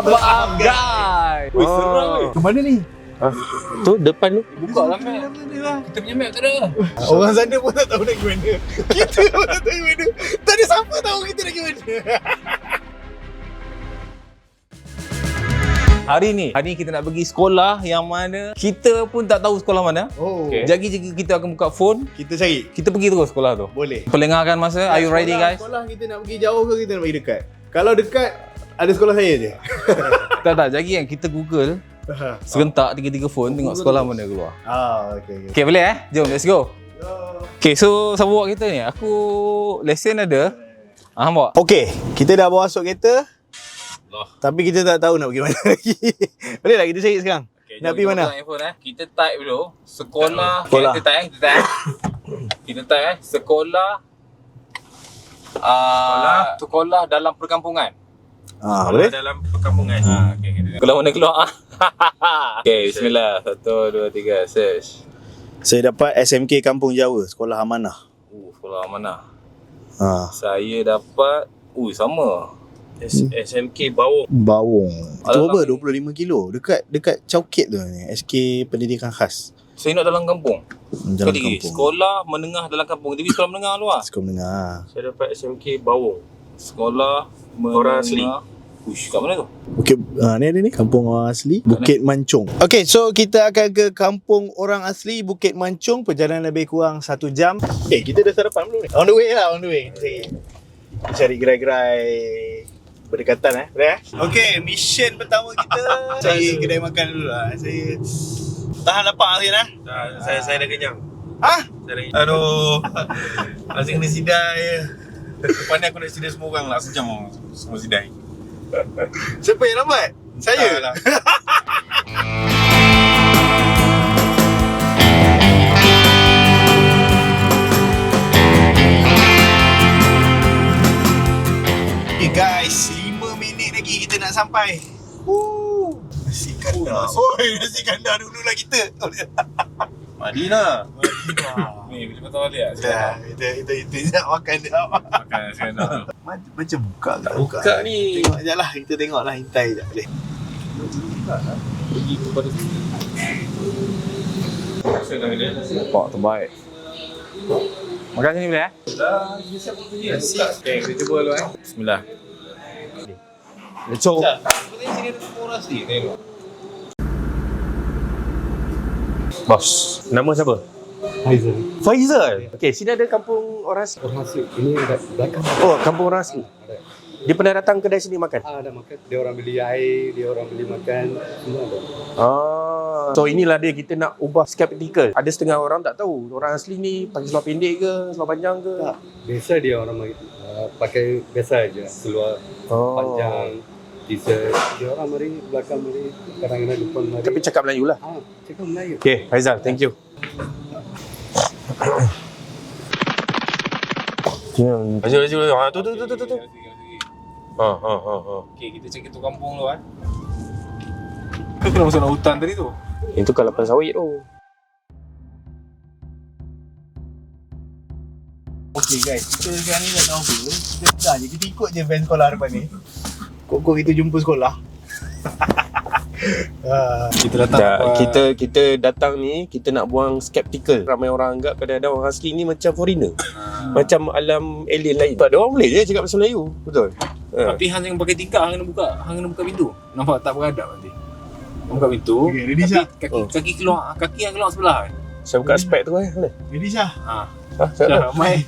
Maaf guys. Wih, seram ni. Ke mana ni? Tu depan tu. Buka lah map. Kita punya map tak ada. Orang sana pun tak tahu nak pergi mana. Kita pun tak tahu pergi mana. Tak ada siapa tahu kita nak pergi mana. Hari ni kita nak pergi sekolah yang mana kita pun tak tahu sekolah mana. Oh, Okay. Jadi kita akan buka phone, kita cari. kita pergi terus sekolah tu. Boleh. Pelengahkan masa. Are you ready guys? Sekolah kita nak pergi jauh ke kita nak pergi dekat? Kalau dekat, ada sekolah saya je. Tak. Jadi kan kita Google serentak 3 phone tengok sekolah mana keluar. Okay. Okay, boleh Jom, let's go. Okay, so siapa bawa kereta ni? Aku lesen ada. Bawa. Okay, kita dah bawa masuk kereta. Tapi kita tak tahu nak pergi mana lagi. Boleh tak kita cari sekarang? Okay, nak pergi mana? Kita type dulu. Sekolah. Sekolah. Okay, kita type. Sekolah. Sekolah dalam perkampungan. Boleh? Dalam perkampungan. Okay, sekolah mana keluar? Okay, bismillah. 1, 2, 3, search. Saya dapat SMK Kampung Jawa, Sekolah Amanah. Sekolah mana? Ha. Saya dapat. Sama. SMK Bawong. Bawong. Itu Alah, apa? 25 kilo. Dekat Chowkit tu ni. SK Pendidikan Khas. Saya nak dalam kampung. Dalam Kali kampung. sekolah menengah dalam kampung. Tapi sekolah menengah luar. Sekolah menengah. Saya dapat SMK Bawong. Sekolah Orang asli. Uish, kat mana tu? Bukit, ni ada ni. Kampung Orang Asli. Bukit Mancung. Okay, so kita akan ke Kampung Orang Asli Bukit Mancung. Perjalanan lebih kurang 1 jam. Kita dah sarapan belum ni? On the way lah, on the way. Kita cari gerai-gerai berdekatan boleh Okay, mission pertama kita cari kedai makan dulu lah. Saya tahan lapar hari lah. Saya dah kenyang. Saya dah kenyang. Aduh. Masih kena sidai je. Depan ni aku nak sidai semua orang lah. Sejam semua sidai. Siapa yang lambat? Saya lah. Okay guys, 5 minit lagi kita nak sampai. Nasi kandar. Nasi kandar dulu lah kita. Madinah. Ni, bila patah balik Dah, kita nak makan dah. Makan sekarang. Macam buka ke tak Buka ni. Tengok sekejap lah, kita tengok lah, hintai sekejap boleh. Pergi kepada sini. Nampak terbaik. Makan sini boleh Okay, kita cuba dulu Bismillah. Let's go. Sini ada semua orang asli. Tengok. Bos, nama siapa? Faizal. Faizal. Okey, sini ada kampung orang asli. Orang asli. Ini belakang. Oh, kampung orang asli. Dia pernah datang kedai sini makan? Ada makan. Dia orang beli air, dia orang beli makan, semua ada. So inilah dia, kita nak ubah skeptikal. Ada setengah orang tak tahu orang asli ni pakai seluar pendek ke, seluar panjang ke? Tak. Biasa dia orang pakai biasa aja. Seluar panjang, t-shirt. Dia orang mari belakang mari, kadang-kadang depan mari. Tapi cakap Melayu lah. Cakap Melayu. Okay, Faizal, thank you. Laju. Tu. Okay, kita cek tu kampung tu Kau kena masuk dalam hutan tadi tu. Itu kalapan sawit tu. Okay guys, kita sekarang ni dah tahu apa. Dah je, kita ikut je van sekolah depan ni. Kok kita jumpa sekolah. Kita datang Kita datang ni, kita nak buang skeptikal. Ramai orang anggap kadang-kadang orang asli ni macam foreigner. Macam alam alien lain. Tak ada orang boleh je cakap bahasa Melayu. Betul. Tapi hang yang pakai tingkap, hang kena buka pintu. Nampak tak beradab nanti. Buka pintu. Okay, ready Syah? Kaki keluar, kaki yang keluar sebelah kan. Saya buka spek tu boleh? Ready Syah? Ramai.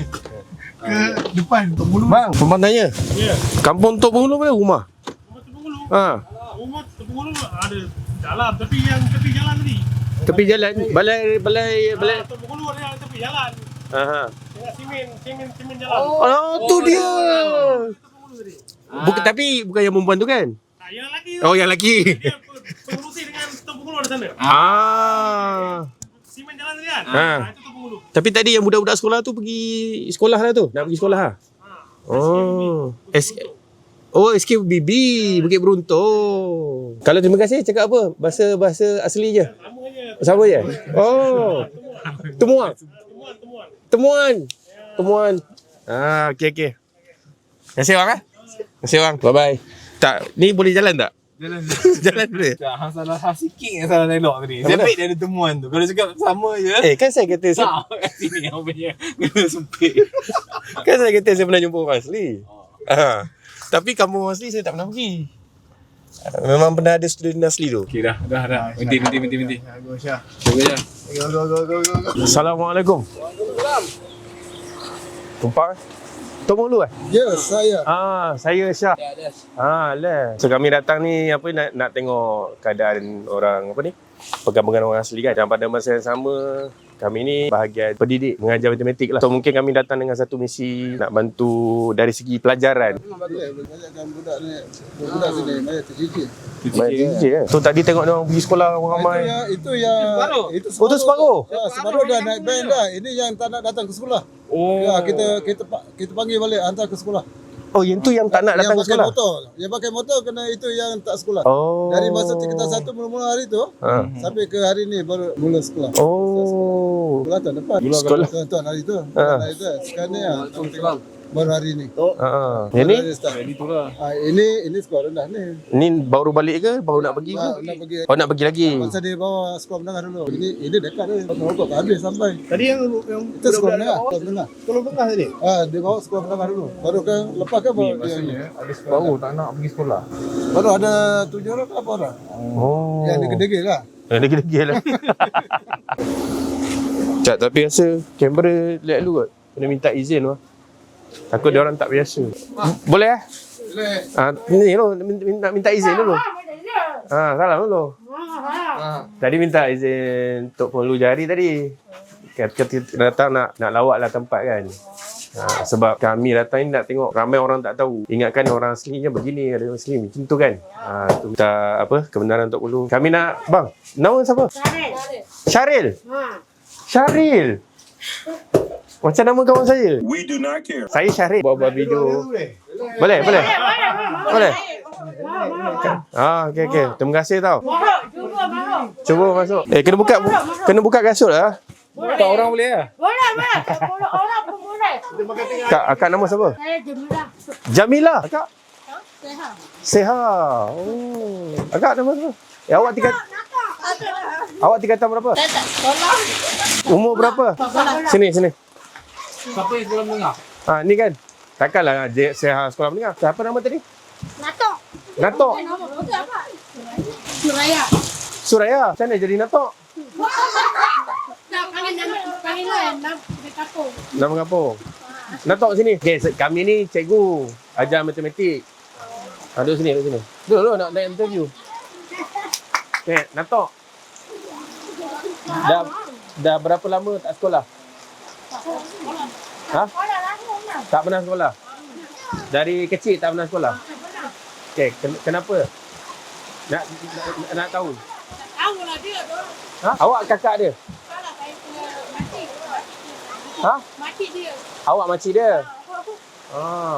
Ke depan, Tok Bulu. Bang, Puan tanya. Ya. Kampung Tok Penghulu mana rumah? Rumah Tepungulu. Ha, Rumah Tepungulu ada jalan, tapi yang tepi jalan tadi. tepi jalan. Balai. Tepungulu ada yang tepi jalan. Ha. Dengan simen jalan. Oh, tu dia. Tepungulu tadi. Tapi bukan yang perempuan tu kan? Yang lelaki. Oh, yang lelaki. Dia pengurusi dengan Tepungulu ada sana. Simen jalan tadi kan? Itu Tepungulu. Tapi tadi yang budak-budak sekolah tu pergi sekolah lah tu. Nak pergi sekolah lah. SKBB Bukit Beruntung. Kalau terima kasih cakap apa? Bahasa asli je. Sama je. Oh. Temuan. Okey. Terima kasih bang. Terima kasih bang. Bye bye. Tak, ni boleh jalan tak? Jalan dulu. Hang salah sikit yang salah dialog tadi. Saya dia ada temuan tu. Kalau cakap sama je. Kan saya kata Tak kat sini yang punya kena sempit. Kan saya kata saya pernah jumpa orang asli. Tapi kampung orang asli saya tak pernah pergi. Memang pernah ada student asli tu. Okey dah. Berhenti. Go Syah. Cuba je. Go. Assalamualaikum. Waalaikumsalam. Tumpang? Tok Mulu Ya, saya. Saya Syah. Lah. So kami datang ni nak tengok keadaan orang pegang-pegang orang asli kan. Dan pada masa yang sama kami ni bahagian pendidik mengajar matematik lah. So mungkin kami datang dengan satu misi nak bantu dari segi pelajaran. Banyakkan budak sini banyak tercicir. So tadi tengok dia orang pergi sekolah orang ramai. Itu separuh. Ya, separuh dah naik band dah. Ini yang tak nak datang ke sekolah. Ya, kita panggil balik hantar ke sekolah. Oh, yang tu yang tak nak datang ke sekolah. Yang pakai motor kena itu yang tak sekolah. Oh. Dari masa tingkatan 1 mula-mula hari tu sampai ke hari ni baru mula sekolah. Oh. Sekolah tahun depan. Sekolah. Tuan hari tu. Hari tu. Sekarang ni baru hari ni. Yang ni? Ini sekolah rendah ni. Ni baru balik ke? Baru nak pergi ke? Nak pergi. Oh, nak pergi lagi. Masa dia bawa sekolah menengah dulu. Ini dekat dia. Rokok tak habis sampai. Tadi yang Itu sekolah menengah. Sekolah menengah tadi. Dia bawa sekolah menengah dulu. Baru ke lepas ke bawa dia ni. Baru tak nak pergi sekolah. Baru ada 7 orang ke apa orang? Oh. Yang degil-degil lah. Yang degil-degil lah. Cak, tapi rasa kamera lihat dulu kot. Kena minta izin lah. Takut dia orang tak biasa. Boleh Boleh. Ni lo minta izin dulu. Salam dulu. Tadi minta izin Tok Penlu Jari tadi. Kata datang nak lawak lah tempat kan. Sebab kami datang ni nak tengok ramai orang tak tahu. Ingatkan orang aslinya begini, ada orang asli macam tu kan. Tu kita kebenaran Tok Penlu. Kami nak bang, nama siapa? Syaril. Syaril. Macam nama kawan saya. We do not care. Saya Syaril. Buat video. Boleh. Okey. Terima kasih tau. Cuba masuk. Kena buka kasut lah. Tak orang boleh lah. Boleh. Kalau orang pun boleh. Akak nama siapa? Saya Jamilah. Jamila. Akak? Sehat. Seha. Oh. Akak nama siapa? Awak tingkatan berapa? Saya tak sekolah. Umur berapa? Sini. Siapa yang sekolah menengah? Ni kan. Takkanlah Seha sekolah menengah. Siapa nama tadi? Natok. Natok. Nama betul apa? Suraya. Suraya. Macam mana jadi Natok? Tak panggil lain. Nama kampung. Nama kampung. Natok sini. Okay, kami ni cikgu ajar matematik. Duduk sini. Duduk nak interview. Okay, Natok. Dah berapa lama tak sekolah? Tak pernah sekolah? Dari kecil tak pernah sekolah? Okay, kenapa? Nak tahu? Tahu lah dia tu. Awak kakak dia? Salah saya makcik. Makcik dia. Awak makcik dia?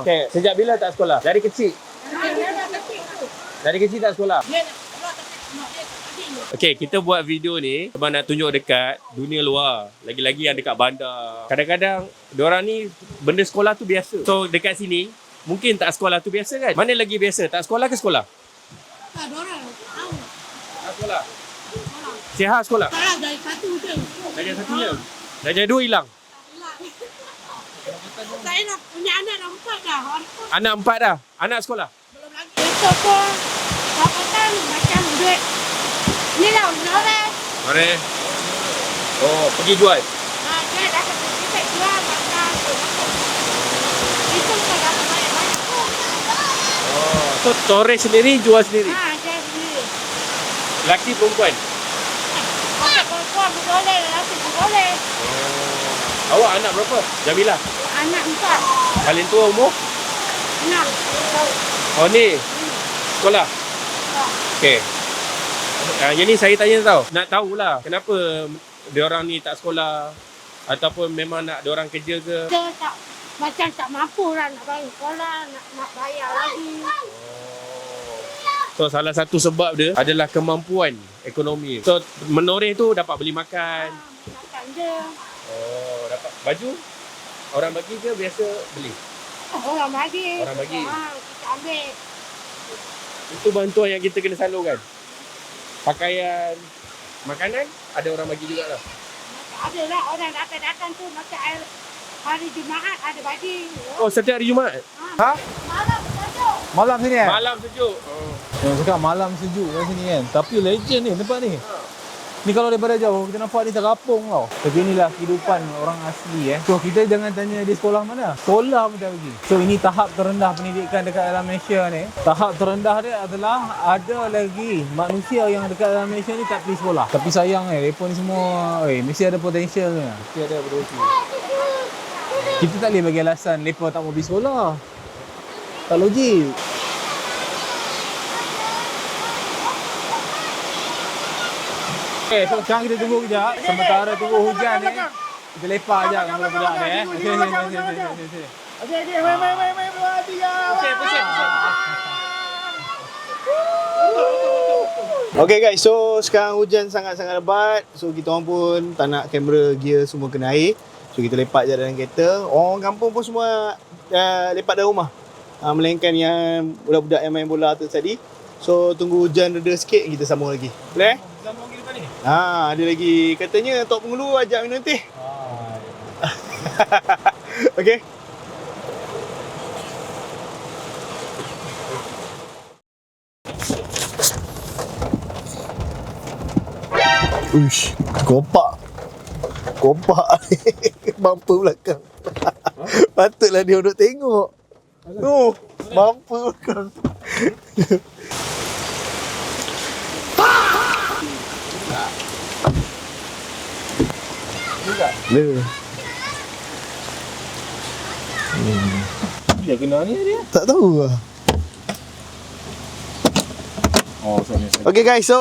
Okay, sejak bila tak sekolah? Dari kecil? Dari kecil tak sekolah? Dia nak sekolah tapi mak dia tak adik. Okay, kita buat video ni sebab nak tunjuk dekat dunia luar. Lagi-lagi yang dekat bandar. Kadang-kadang diorang ni benda sekolah tu biasa. So dekat sini mungkin tak sekolah tu biasa kan? Mana lagi biasa? Tak sekolah ke sekolah? Tak ada orang. Tahu. Tak sekolah. Sihat sekolah? Salah dari satu je. Darjah 1 je. Darjah 2 hilang. Saya nak punya anak dah 4 dah. Anak 4 dah. Anak sekolah? Belum lagi. Besok pun dapatan macam duit. Ni lah orang. Mari. Oh, pergi jual. Dia dah sertifikat jual makan. Itu bukan dapat banyak-banyak pun. Oh, so toreh sendiri jual sendiri. Saya sendiri. Laki perempuan. Okey, perempuan pun boleh, lelaki pun boleh. Awak anak berapa? Jamila. Anak 4, Paling tua umur? 6. Oh ni. Sekolah. Okey. Yang ni saya tanya tau. Nak tahulah kenapa diorang ni tak sekolah ataupun memang nak diorang kerja ke? Kita tak macam tak mampu lah nak bayar sekolah, nak bayar lagi. So salah satu sebab dia adalah kemampuan ekonomi. So menoreh tu dapat beli makan. Makan dia. Oh, dapat baju? Orang bagi ke biasa beli? Orang bagi. Orang bagi. Kita ambil. Itu bantuan yang kita kena salurkan. Pakaian, makanan, ada orang bagi jugalah. Ada lah orang datang tu macam hari Jumaat ada bagi. Oh, setiap hari Jumaat? Ha? Malam sejuk. Malam sini kan? Malam sejuk. Yang cakap malam sejuk kat sini kan. Tapi legend ni tempat ni. Ni kalau daripada jauh kita nampak ni terapung tau. Tapi inilah kehidupan orang asli So kita jangan tanya di sekolah mana. Sekolah pun tak pergi. So ini tahap terendah pendidikan dekat dalam Malaysia ni. Tahap terendah dia adalah ada lagi manusia yang dekat dalam Malaysia ni tak pergi sekolah. Tapi sayang mereka ni semua mesti ada potential ni. Mesti ada potensi. Kita tak boleh bagi alasan mereka tak mau pergi sekolah. Tak logik. Okay, so sekarang kita tunggu kejap. Sementara tunggu hujan ni, kita lepak je dengan budak-budak ni Sini. Okey, main 2 3. Okay guys, so sekarang hujan sangat-sangat lebat. So kita orang pun tak nak kamera gear semua kena air. So kita lepak je dalam kereta. Orang kampung pun semua lepak dalam rumah. Melainkan yang budak-budak yang main bola tu tadi. So tunggu hujan reda sikit, kita sambung lagi. Boleh? Sambung lagi depan ni. Ada lagi. Katanya Tok Pengulu ajak minum teh. Okey. Uish, kopak bumper belakang. Patutlah dia duduk tengok. Tu, bumper belakang. Dia kena ni dia. Tak tahu lah. Okay guys, so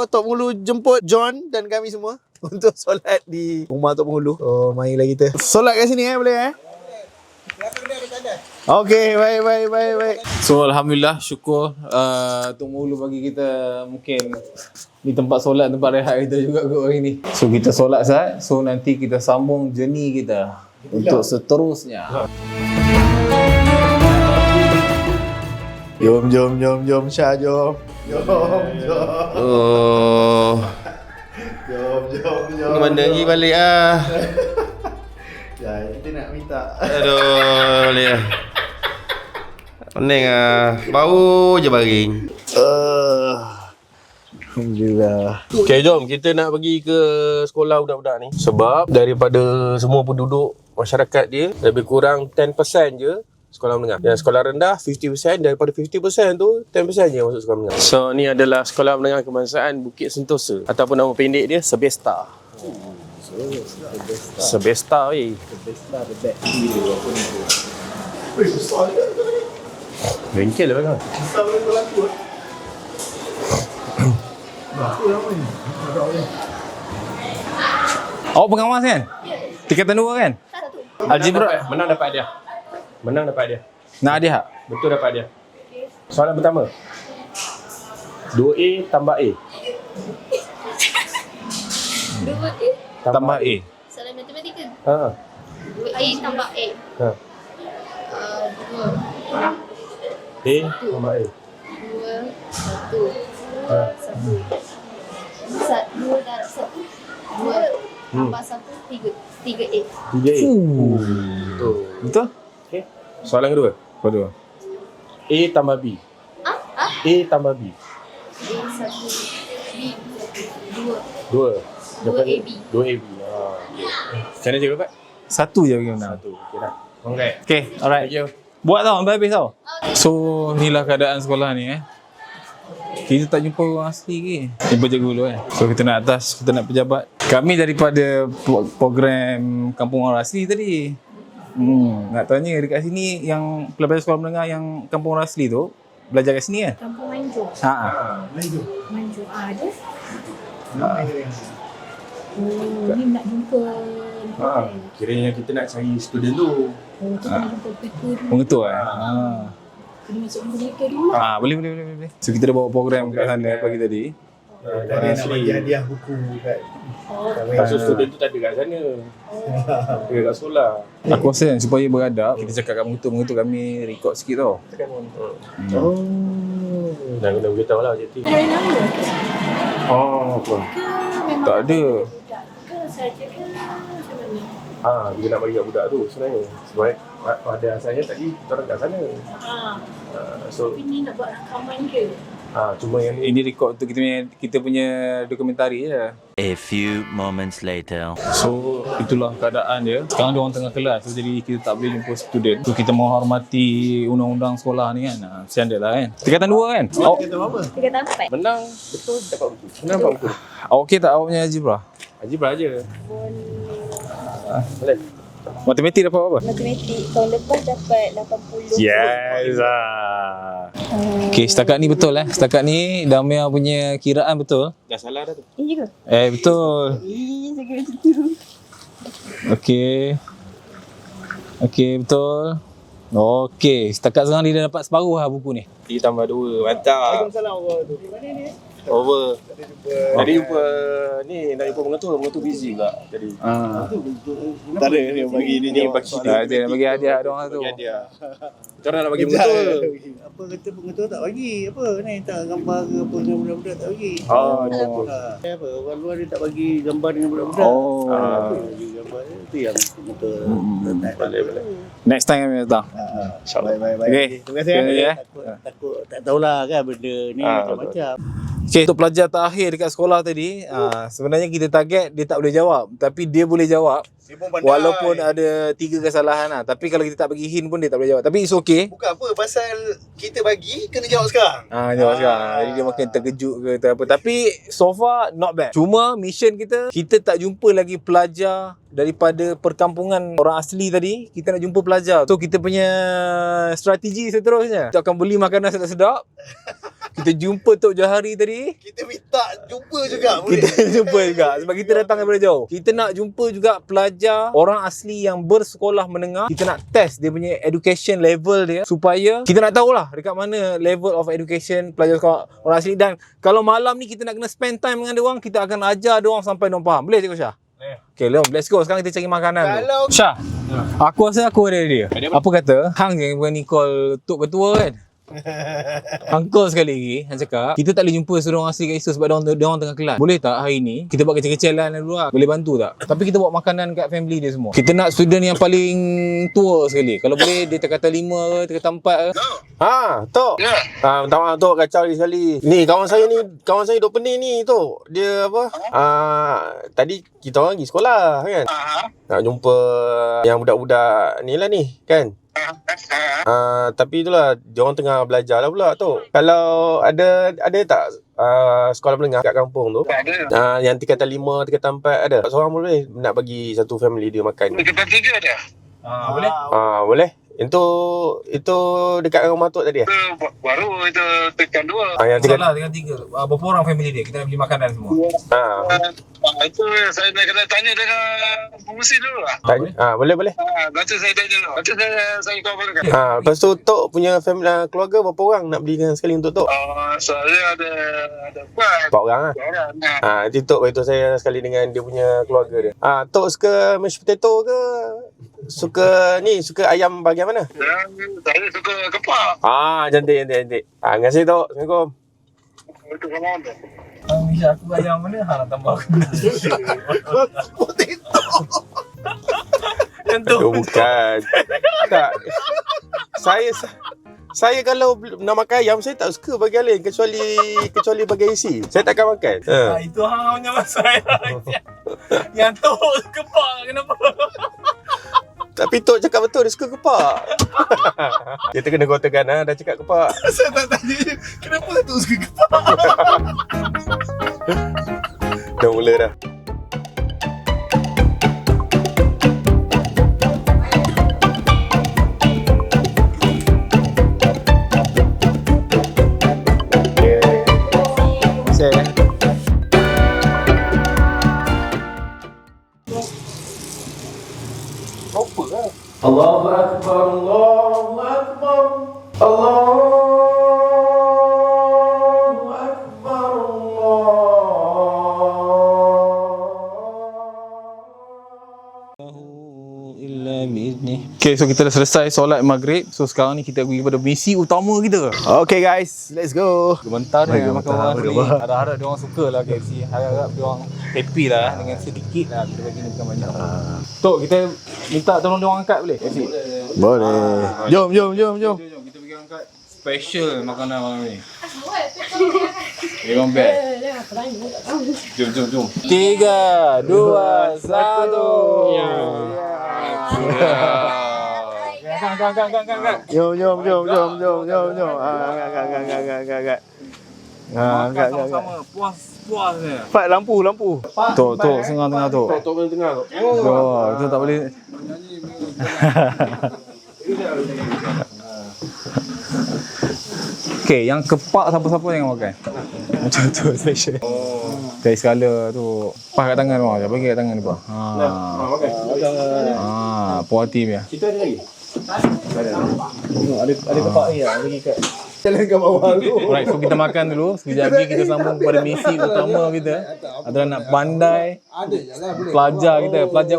Tok Pengulu jemput John dan kami semua untuk solat di rumah Tok Pengulu. So marilah kita solat kat sini boleh Okay, baik. So Alhamdulillah, syukur Tok Pengulu bagi kita mungkin ni tempat solat, tempat rehat kita juga kot hari ni. So kita solat sat, so nanti kita sambung journey kita untuk seterusnya. Jom Syah, jom. Oh. Jom. Mana lagi balik ah? Ya, kita nak minta. Aduh, balik ah. Pening ah. Bau je baring. Alhamdulillah. Okay, jom kita nak pergi ke sekolah budak-budak ni. Sebab daripada semua penduduk masyarakat dia, lebih kurang 10% je sekolah menengah. Yang sekolah rendah 50%, daripada 50% tu 10% je masuk sekolah menengah. So ni adalah sekolah menengah kebangsaan Bukit Sentosa, ataupun nama pendek dia Sebesta. Sebesta weh. Sebesta the best. Bengkel lah kan. Besar boleh berlaku. Awak pengawas kan? Tingkatan 2 kan? Algebra. Menang dapat dia. Nak hadiah tak? Betul dapat dia. Soalan pertama. 2A tambah A. 2A Tambah A. soalan matematika. 2A 2A tambah A. 2 A tambah A. 2 darab 1. 2 tambah 1 3. 3A. 3A. Betul? Okey. Soalan kedua. Betul. A tambah B. A tambah B. A 1 B 2. 2. 2AB. 2AB. Okey. Macam mana je dapat? Satu je bagi menang. 1. Okey dah. Congrats. Okay, alright. Thank you. Buat tau, sampai habis tau. So, inilah keadaan sekolah ni Kita tak jumpa orang asli lagi. Jumpa cikgu dulu So, kita nak atas, kita nak pejabat. Kami daripada program Kampung Orang Asli tadi. Nak tanya dekat sini yang pelajar sekolah menengah yang Kampung Orang Asli tu belajar kat sini kan? Kampung Manjung. Manjung ada. Oh, ni nak jumpa Kiranya kita nak cari student tu. Oh, tu nak jumpa PK dulu. Pengetua Kena masuk jumpa PK dulu. Boleh. So, kita dah bawa program kat sana pagi tadi. Dia nak bagi hadiah buku kat Pasal student tu tak ada kat sana. Dia kat sekolah. Aku rasa supaya beradab, kita cakap kat mengetua kami record sikit tau. Dah kena beritahu lah JT. Hari lama Oh, apa? ke memang Tak ada. budak ke saja ke macam mana? Dia nak bagi kat budak tu sebenarnya. Sebab pada asalnya tadi kita orang kat sana. So, Tapi ni nak buat rakaman ke? cuma yang ni Ini record untuk kita punya dokumentari je. A few moments later. So itulah keadaan dia. Sekarang dia orang tengah kelas, so jadi kita tak boleh jumpa student. So kita menghormati undang-undang sekolah ni kan. Standard lah kan. Tingkatan 2 kan? Tingkatan 4. menang betul dapat buku. Menang dapat buku. Awak okey tak awak punya algebra? Algebra je. Boleh. Matematik dapat apa? Matematik tahun lepas dapat 80. Yes. Okey, setakat ni betul setakat ni Damia punya kiraan betul. Dah salah dah tu. Iya ke? Betul. Saya kira tu. Okey. Okey, betul. Okey, setakat sekarang dia dah dapat separuh lah buku ni. 3 tambah 2. Mantap. Waalaikumsalam warahmatullahi wabarakatuh. Over. Tadi jumpa ni, nak jumpa pengetua busy pula tadi. Tak ada ni yang bagi dia jawab bagi soalan. Dia nak bagi hadiah dia orang tu. Bagi hadiah. Kita orang nak bagi pengetua. Apa kata pengetua tak bagi? Apa ni tak gambar ke apa dengan budak-budak tak bagi? Apa orang luar dia tak bagi gambar dengan budak-budak. Apa bagi gambar dia? Itu yang pengetua. Boleh. Next time kami datang. Baik. Okey. Terima kasih. Terima kasih, Takut tak tahulah kan benda ni macam-macam. Okay, untuk pelajar terakhir dekat sekolah tadi, sebenarnya kita target dia tak boleh jawab. Tapi dia boleh jawab. Dia pun pandai. Walaupun ada 3 kesalahan lah. Tapi kalau kita tak bagi hint pun dia tak boleh jawab. Tapi it's okay. Bukan apa, pasal kita bagi, kena jawab sekarang. Jawab sekarang. Jadi dia makin terkejut ke apa. Tapi so far not bad. Cuma mission kita tak jumpa lagi pelajar daripada perkampungan orang asli tadi. Kita nak jumpa pelajar. So kita punya strategi seterusnya, kita akan beli makanan sedap-sedap. Kita jumpa Tok Johari tadi. Kita minta jumpa juga. Boleh? Kita jumpa juga sebab kita datang daripada jauh. Kita nak jumpa juga pelajar orang asli yang bersekolah menengah. Kita nak test dia punya education level dia supaya kita nak tahulah dekat mana level of education pelajar sekolah orang asli. Dan kalau malam ni kita nak kena spend time dengan dia orang, kita akan ajar dia orang sampai dia orang faham. Boleh Cikgu Syah? Okay, Leon, let's go. Sekarang kita cari makanan Kalau- tu. Syah, aku rasa aku ada dia. Apa kata? Hang yang berani call Tok Ketua kan? Uncle sekali lagi Hang cakap kita tak boleh jumpa seorang asli kat Isu sebab dia orang tengah kelas. Boleh tak hari ni kita buat kecil-kecilan dulu lah? Boleh bantu tak? Tapi kita buat makanan kat family dia semua. Kita nak student yang paling tua sekali. Kalau boleh dia tingkatan 5 ke tingkatan 4 ke. Tok. Minta maaf Tok, kacau sekali. Ni kawan saya duk pening ni Tok. Dia apa? Tadi kita orang pergi sekolah kan. Nak jumpa yang budak-budak ni lah ni kan. Tapi itulah dia orang tengah belajar lah pula tu. Kalau ada tak sekolah menengah kat kampung tu? Tak ada. Yang tingkatan 5, tingkatan 4 ada. Seorang boleh nak bagi satu family dia makan. Tingkatan 3 ada. Boleh? Boleh. Itu dekat rumah Tok tadi Baru itu tingkatan 2. yang tingkatan Salah dengan 3. Berapa orang family dia? Kita nak beli makanan semua. Itu saya nak kena tanya dengan pengurusi dulu lah. Boleh. Nanti saya tanya dulu. Nanti saya kabarkan. Lepas tu Tok punya family keluarga berapa orang nak belikan sekali untuk Tok? Saya ada 4 4 orang lah. Nanti Tok beritahu saya sekali dengan dia punya keluarga dia. Tok suka mashed potato ke? Suka ayam bahagian mana? Saya suka kepak. Cantik. Terima kasih Tok. Assalamualaikum. Itu sama tu. Misha, aku ayam mana? Nak tambah aku. Yang tu. Bukan. Tak. Saya kalau nak makan ayam, saya tak suka bahagian lain kecuali bahagian isi. Saya takkan makan. Itu hang punya masalah. Yang tu kepak kenapa? Tapi Tok cakap betul, dia suka kepak. Kita kena kotakan dah cakap kepak. Saya tak tanya je, kenapa tu suka kepak? Dah mula dah. Allahu Akbar, Allahu Akbar, Allahu Akbar, Okay, so kita dah selesai solat maghrib. So sekarang ni kita pergi kepada misi utama kita. Okay guys, let's go. Gementar dia makan orang asli. gementar. Harap-harap dia orang suka lah KFC. Harap-harap dia orang happy lah dengan sedikit lah kita bagi ni bukan banyak. Tok, kita minta tolong dia orang angkat boleh? KFC. Boleh. Jom. Jom kita pergi angkat special makanan malam ni. Memang best. Jom. 3, 2, 1. Angkat. Jom. Angkat. Sama-sama puas ni. Pak lampu. Tok, tengah tu. Tok tengah tu. Oh, itu tak boleh. Okay, yang kepak siapa-siapa jangan makan. Macam tu special. Dari skala tu. Pas kat tangan orang. Bagi kat tangan dia. Puas hati punya. Kita ada lagi? Ada kepak ni lah. Bagi kat jalan ke bawah tu. Alright, so kita makan dulu. Sekejap lagi kita sambung kepada misi utama kita. Adalah nak pandai pelajar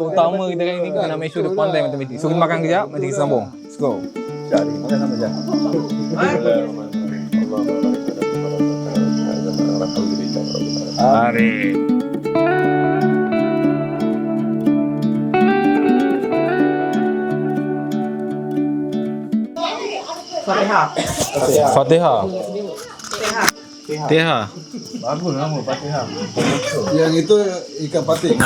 utama kita kali ni. Kita nak make sure dia pandai matematik. So kita makan kejap, nanti kita sambung. Let's go. Cari makan sama je. Mari. Fatihah. Bagus nama Fatihah. Yang itu ikan patin.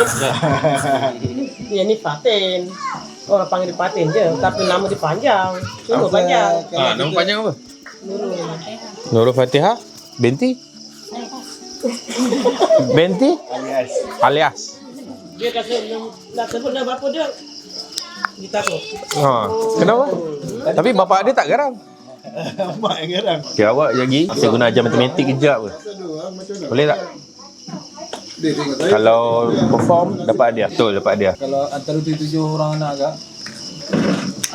Yang ni patin. Orang panggil dia patin je, tapi nama dia panjang. Sungguh panjang. Nama panjang apa? Nurul Fatihah binti alias. Dia dah sebut nama apa dia? Dia takut. Kenapa? Tapi bapak dia tak garang. Mak yang garang. Okay, awak lagi saya guna ajar matematik kejap ke? Boleh tak? Dia tengok saya. Kalau perform dapat hadiah. Betul, dapat hadiah. Kalau antara 7 orang anak agak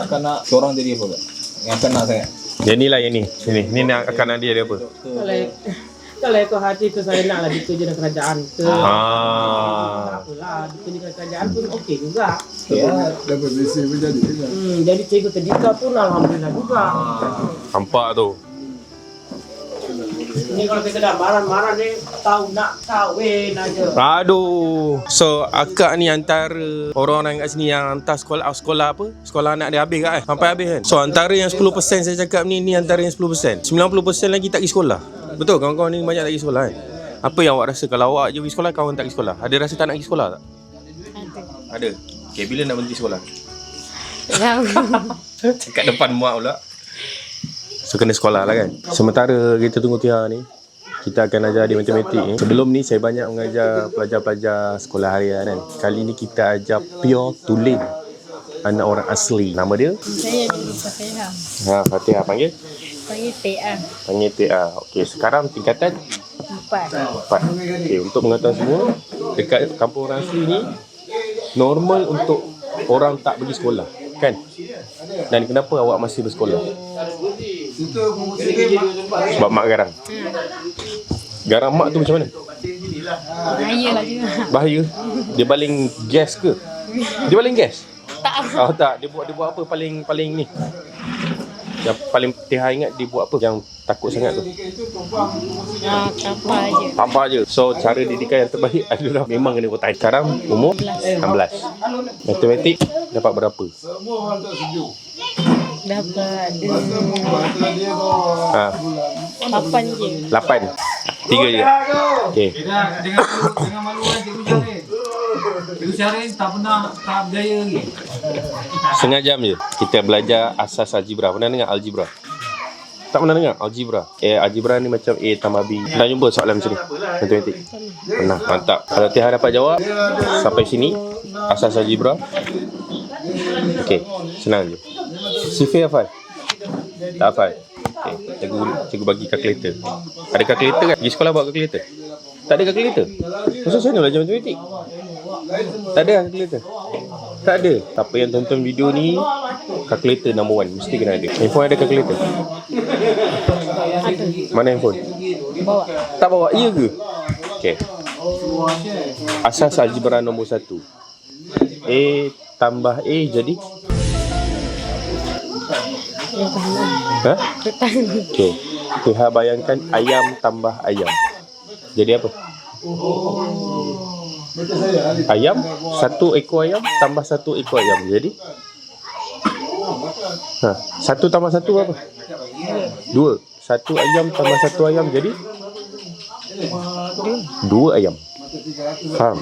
akan nak seorang jadi apa kak? Yang akan nak sangat. Yang ni lah yang ni. Ni nak akan hadiah dia apa? Kalau ikut hati tu saya nak lah dikerja dengan kerajaan ke. Tak apalah, dikerja dengan kerajaan pun okey juga. Dapat besi pun jadi. Jadi cikgu terdika pun alhamdulillah juga. Nampak tu. Ni kalau kita dah marah-marah ni tahu nak kahwin aja. Aduh. So akak ni antara orang-orang kat sini yang hantar sekolah apa? Sekolah anak dia habis kat sampai habis kan. So antara yang 10% saya cakap ni antara yang 10%. 90% lagi tak pergi sekolah. Betul, kawan-kawan ni banyak tak pergi sekolah kan. Apa yang awak rasa kalau awak je pergi sekolah, kawan tak pergi sekolah? Ada rasa tak nak pergi sekolah tak? Ada. Okay, bila nak berhenti sekolah? Cakap depan mak pula. So kena sekolah lah kan. Sementara kita tunggu Tia ni, kita akan ajar dia matematik ni. Sebelum ni saya banyak mengajar pelajar-pelajar sekolah harian kan. Kali ni kita ajar pure tulen, anak orang asli. Nama dia? Saya dulu Fatihah. Fatihah panggil? Panggil TA. Panggil TA. Okey, sekarang tingkatan 4. Okey, untuk pengetahuan semua, dekat kampung orang asli ni normal untuk orang tak pergi sekolah, kan? Dan kenapa awak masih bersekolah? Sebab mak garang. Garang mak tu macam mana? Bahaya lah juga. Bahaya. Dia baling gas ke? Dia baling gas? Tak. Oh tak, dia buat apa paling ni? Yang paling Tiha ingat dia buat apa yang takut sangat tu? Tampar je. So cara didikan yang terbaik adalah memang kena bertahan. Sekarang umur 16. Matematik dapat berapa? Dapat 8 je. 8. 3 je. Okey. Jangan malu kan Cikgu Syahrin. Cikgu Syahrin tak berjaya lagi. Setengah jam je kita belajar asas algebra. Pernah dengar algebra? Tak pernah dengar algebra? Algebra ni macam A tambah B. Dah jumpa soalan macam ni? Matematik? Pernah, mantap. Kalau Tiha dapat jawab sampai sini asas algebra. Okey, senang je. Sifir hafal? Tak hafal? Okay. Cikgu bagi kalkulator. Ada kalkulator kan? Pergi sekolah bawa kalkulator? Tak ada kalkulator? Maksud saya nak belajar matematik? Tak ada kalkulator? Tak ada. Siapa yang tonton video ni, kalkulator number 1 mesti kena ada. Handphone ada kalkulator? Mana handphone? Bawa. Tak bawa? Iya ke? Okay. Asas algebra nombor 1. A tambah A jadi? Ha? Okey. Tuha bayangkan ayam tambah ayam. Jadi apa? Ayam, satu ekor ayam tambah satu ekor ayam. Jadi? Satu tambah satu apa? 2. Satu ayam tambah satu ayam jadi? 2 ayam. Faham?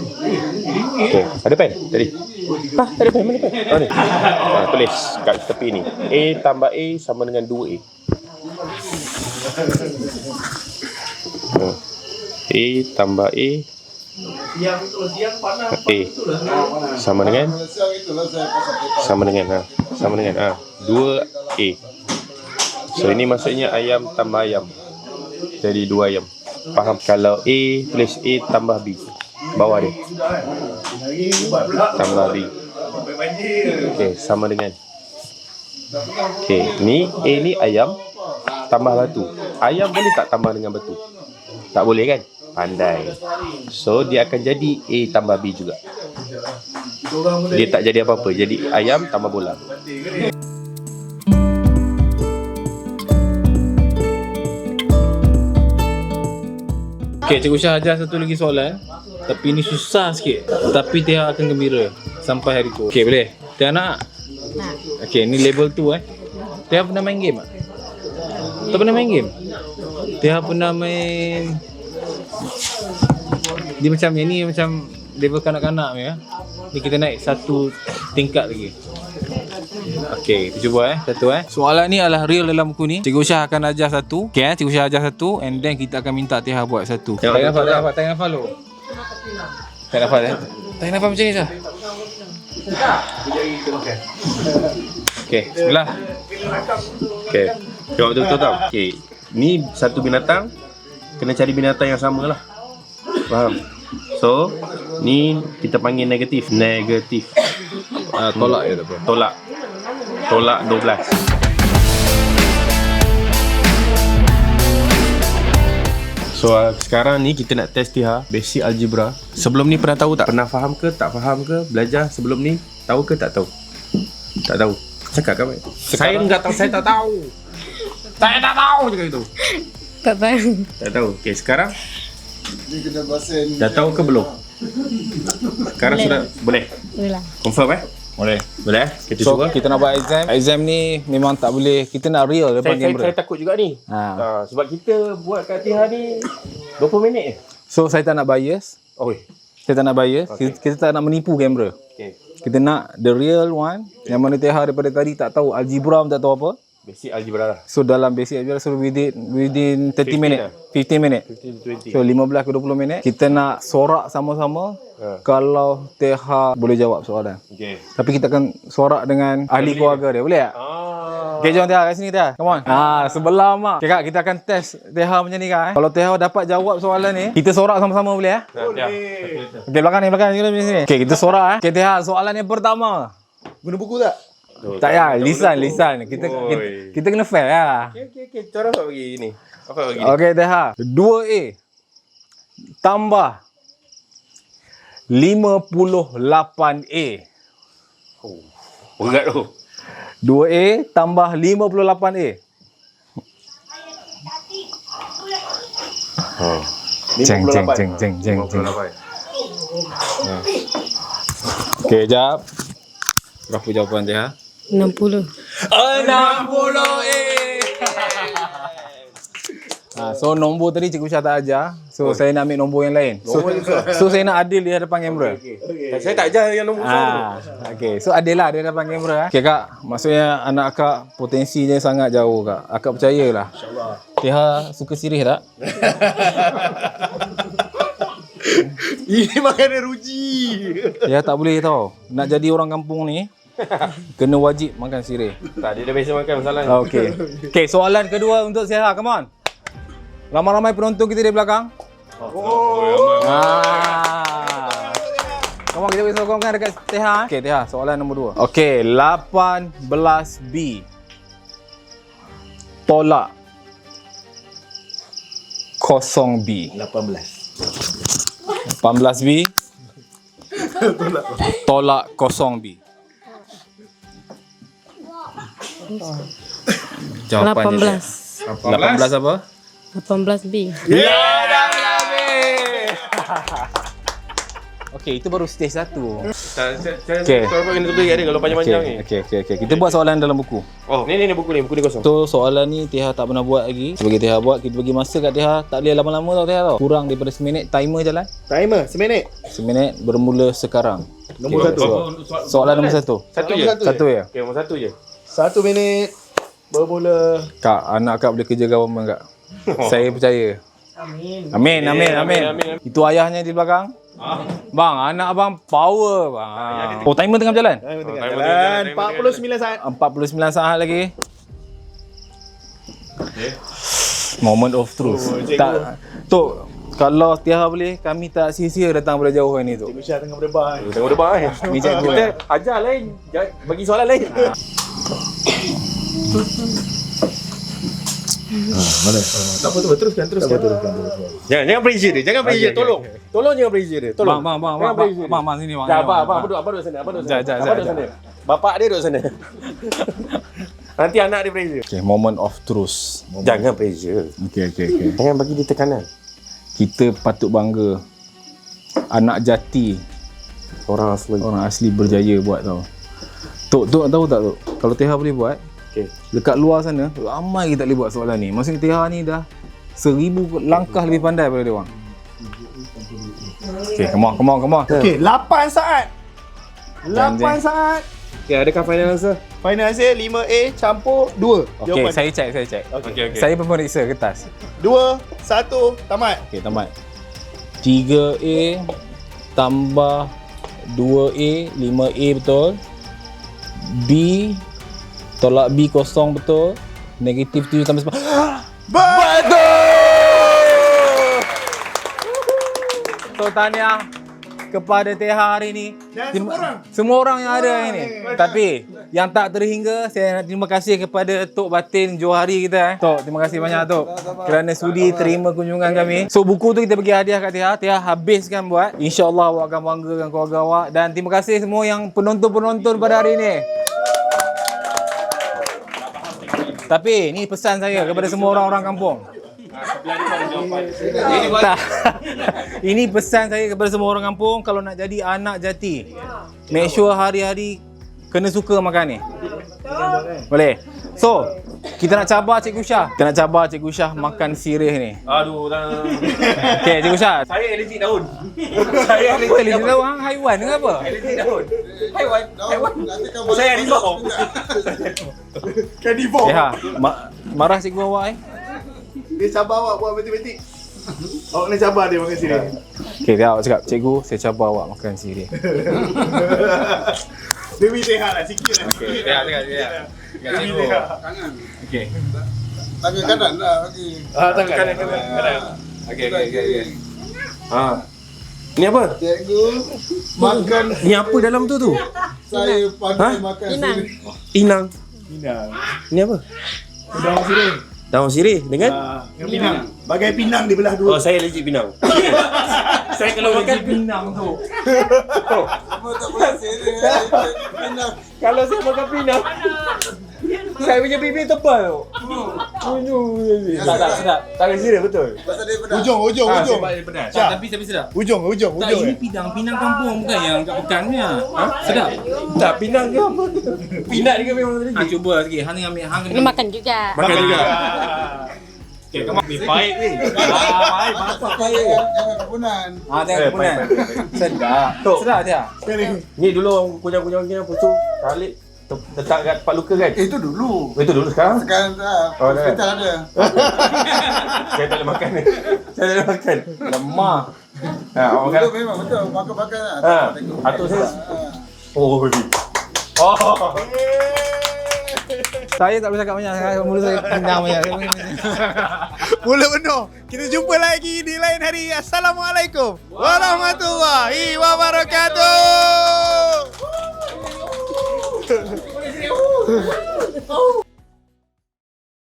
Okey, ada pen tadi? Ada pen, mana pen? Oh ni. Tulis kat tepi ni. A tambah A sama dengan 2A. A tambah A sama dengan 2A. So ini maksudnya ayam tambah ayam. Jadi 2 ayam. Faham? Kalau A, tulis A tambah B. Bawah dia. Tambah B. Okey, sama dengan. Okey, ni A ni ayam tambah batu. Ayam boleh tak tambah dengan batu? Tak boleh kan? Pandai. So dia akan jadi A tambah B juga. Dia tak jadi apa-apa. Jadi ayam tambah bola. Okay, Cikgu Syah ajar satu lagi soalan. Tapi ni susah sikit. Tapi Tia akan gembira sampai hari tu. Okay, boleh? Tia nak? Okay, ni level 2 Tia pernah main game tak? Tak pernah main game? Tia pernah main... Dia macam yang ni macam level kanak-kanak ya. Ni kita naik satu tingkat lagi. Okey, kita cuba satu Soalan ni adalah real dalam buku ni. Cikgu Syah akan ajar satu. Okey Cikgu Syah ajar satu and then kita akan minta Tia buat satu. Tak hafal lu. Tak hafal Tak hafal macam ni Syah. Okey, bismillah. Okey. Jawab betul-betul tau. Okey. Ni satu binatang, kena cari binatang yang sama lah. Faham? So, ni kita panggil negatif. Negatif. Tolak ya tak apa. Tolak 12. So sekarang ni kita nak test Tia basic algebra. Sebelum ni pernah tahu tak? Pernah faham ke? Tak faham ke? Belajar sebelum ni? Tahu ke tak tahu? Tak tahu. Cakap kan baik. Saya enggak tahu, saya tak tahu. Saya tak tahu cakap itu. Tak tahu. Tak tahu. Okey, sekarang Ni kena bahasin. dah tahu ke belum? Sekarang sudah boleh. Boleh lah. Confirm Boleh. Boleh? Kita So cuba. kita nak buat exam. Exam ni memang tak boleh. Kita nak real depan kamera. Saya takut juga ni. Sebab kita buat kat Tia ni 20 minit je. So saya tak nak bias. Oi. Saya tak nak bias. Kita tak nak menipu kamera. Okey. Kita nak the real one. Yang mana Tia daripada tadi tak tahu algebra pun tak tahu apa. Basic algebra lah. So dalam basic algebra so within 30 minit. 15 minit. 15 to 20. So 15 ke 20 minit kita nak sorak sama-sama. Kalau Tia boleh jawab soalan. Okey. Tapi kita akan sorak dengan ahli keluarga dia. Boleh tak? Okay, jom Tia kat sini Tia. Come on. Sebelah mak. Okay, Kak, kita akan test Tia macam ni Kak. Kalau Tia dapat jawab soalan ni, kita sorak sama-sama boleh ya? Boleh. Okay, belakang ni. Okay, kita sorak Okay, Tia, soalan yang pertama. Guna buku tak? Tak ya, lisan. Kita kena fair lah. Okey. Cara apa bagi ni? Apa bagi ni? Okay, Tia. 2A tambah 58A. Berat tu. 2A tambah 58A. Ceng. Okay, jap. Berapa jawapan dia? 60. 60A. So nombor tadi Cikgu Syah tak ajar. So saya nak ambil nombor yang lain. So saya nak adil di hadapan kamera. Saya tak ajar yang nombor Okay, so adil lah di hadapan kamera. Okay Kak, maksudnya anak Kak potensinya sangat jauh Kak. Akak percayalah. InsyaAllah. Tia suka sirih tak? Ini makanan ruji. Tia tak boleh tau. Nak jadi orang kampung ni kena wajib makan sirih. Tak, dia dah biasa makan masalah. Okay, soalan kedua untuk Tia. Come on. Ramai-ramai penonton kita di belakang. Come on, kita boleh sokongkan dekat Tia. Okay, Tia, soalan nombor 2. Okay, 18B tolak 0B. 18B tolak 0B. Jawapannya 18 apa? 18B. Okey, itu baru stage 1. Okay. Kalau ini tu ada kalau panjang-panjang ni. Okey. Kita buat soalan dalam buku. Oh, ni buku ni kosong. So soalan ni Tiha tak pernah buat lagi. Sebagai Tiha buat, kita bagi masa kat Tiha. Tak boleh lama-lama tau Tiha tau. Kurang daripada 1 minit, timer jalan. Timer, seminit. 1 minit bermula sekarang. Nombor 1. Soalan nombor 1. Satu je. Satu ya. Okey, nombor 1 je. 1 minit bermula. Kak, anak kak boleh kerja government kak. Saya percaya. Amin. Itu ayahnya di belakang. Bang, anak abang power bang. Oh, timer tengah berjalan. Jalan 49 saat. 49 saat lagi. Moment of truth. Tak, Tok, kalau Tiha boleh, kami tak sia-sia datang pada jauh ni tu. Cikgu Syah tengah berdebar. Tengok depan Ni cikgu. Kita ajar lain, bagi soalan lain. Mana? Tak apa tu, teruskan. Jangan pressure dia. Tolong jangan pressure dia. Tolong. Bang, sini bang. Abang duduk sana. Bapak dia duduk sana. Nanti anak dia pressure. Okay, moment of truth. Jangan pressure. Okay. Jangan bagi dia tekanan. Kita patut bangga. Anak jati Orang asli berjaya buat tau. Tok tahu tak Tok? Kalau Tiha boleh buat, dekat luar sana ramai kita tak boleh buat soalan ni. Maksudnya Tiha ni dah 1000 langkah lebih pandai daripada dia orang. Okay, come on. Okey, 8 saat. 8 Jangan. saat. Okay, adakah final answer? Final hasil 5A campur 2. Okay, saya check. Okay. Saya pun periksa kertas. 2, 1, tamat. Okay, tamat. 3A tambah 2A, 5A betul. B tolak B kosong betul. Negatif 7 tambah 10. Betul! So tahniah kepada Tiha hari ni. Dan Semua orang yang ada hari ni. Tapi yang tak terhingga, saya nak terima kasih kepada Tok Batin Johari kita. Tok, terima kasih banyak Tok kerana sudi terima kunjungan kami. So buku tu kita bagi hadiah kat Tiha. Tiha habiskan buat. InsyaAllah awak akan banggakan keluarga awak. Dan terima kasih semua yang penonton-penonton pada hari ni. Tapi ni pesan saya kepada semua orang-orang kampung. Tak. Ini pesan saya kepada semua orang kampung, kalau nak jadi anak jati, make sure hari-hari kena suka makan ni. Boleh? So, kita nak cabar Cikgu Syah. Kita nak cabar Cikgu Syah makan sirih ni. Aduh, Okay, Cikgu Syah. saya allergic daun. Apa allergic daun? Hang haiwan ke apa? Allergic daun. Haiwan. Nanti kau Saya harimau. Carnivore. Ha, marah cikgu awak Dia sabar awak buat matematik. Awak kena cabar dia makan sirih. Okay, dia awak cakap, cikgu saya cabar awak makan sirih. Demi Tiha lah, sikit lah. Okay, tengok. Demi Tiha. Okay. tangan kanan lah bagi. Tangan kanan. Okay. Ni apa? Cikgu makan. Ni apa dalam tu? Saya pandai makan Inang. sirih. Inang. Pinang. Ni apa? Daun sirih. Daun sirih dengan? Dengan pinang. Bagai pinang dibelah dua. Oh, saya allergic pinang. Saya kalau makan pinang tu. Apa tak boleh sirih. Pinang. Kalau saya makan pinang, saya punya bibir tebal tu. Tak sedap. Tak sirih betul. Pasal dia pedas. Ujung. Sebab dia pedas. Tapi sedap. Ujung. Tak, ini pinang kampung bukan yang kat pekannya. Sedap. Tak pinang ke apa? Pinang ni ke memang allergic? Hang cuba sikit. Hang ambil Kena makan juga. Makan juga. Okay, come on. Baik ni. Baik, masak baik. Jangan kepunan. Tengok kepunan. Sedap. Sedap dia. Ni dulu orang kunyah-kunyah ni apa tu? Tarik letak kat tempat luka kan? Itu dulu. Itu dulu sekarang? Sekarang dah. Oh, dah. Hospital ada. Saya tak boleh makan ni. Saya tak boleh makan. Lemah. Orang makan. Dulu memang betul. Makan-makan lah. Atuk saya. Oh. Saya tak boleh cakap banyak. Mulut saya pinang banyak. Mulut penuh. Kita jumpa lagi di lain hari. Assalamualaikum warahmatullahi wabarakatuh.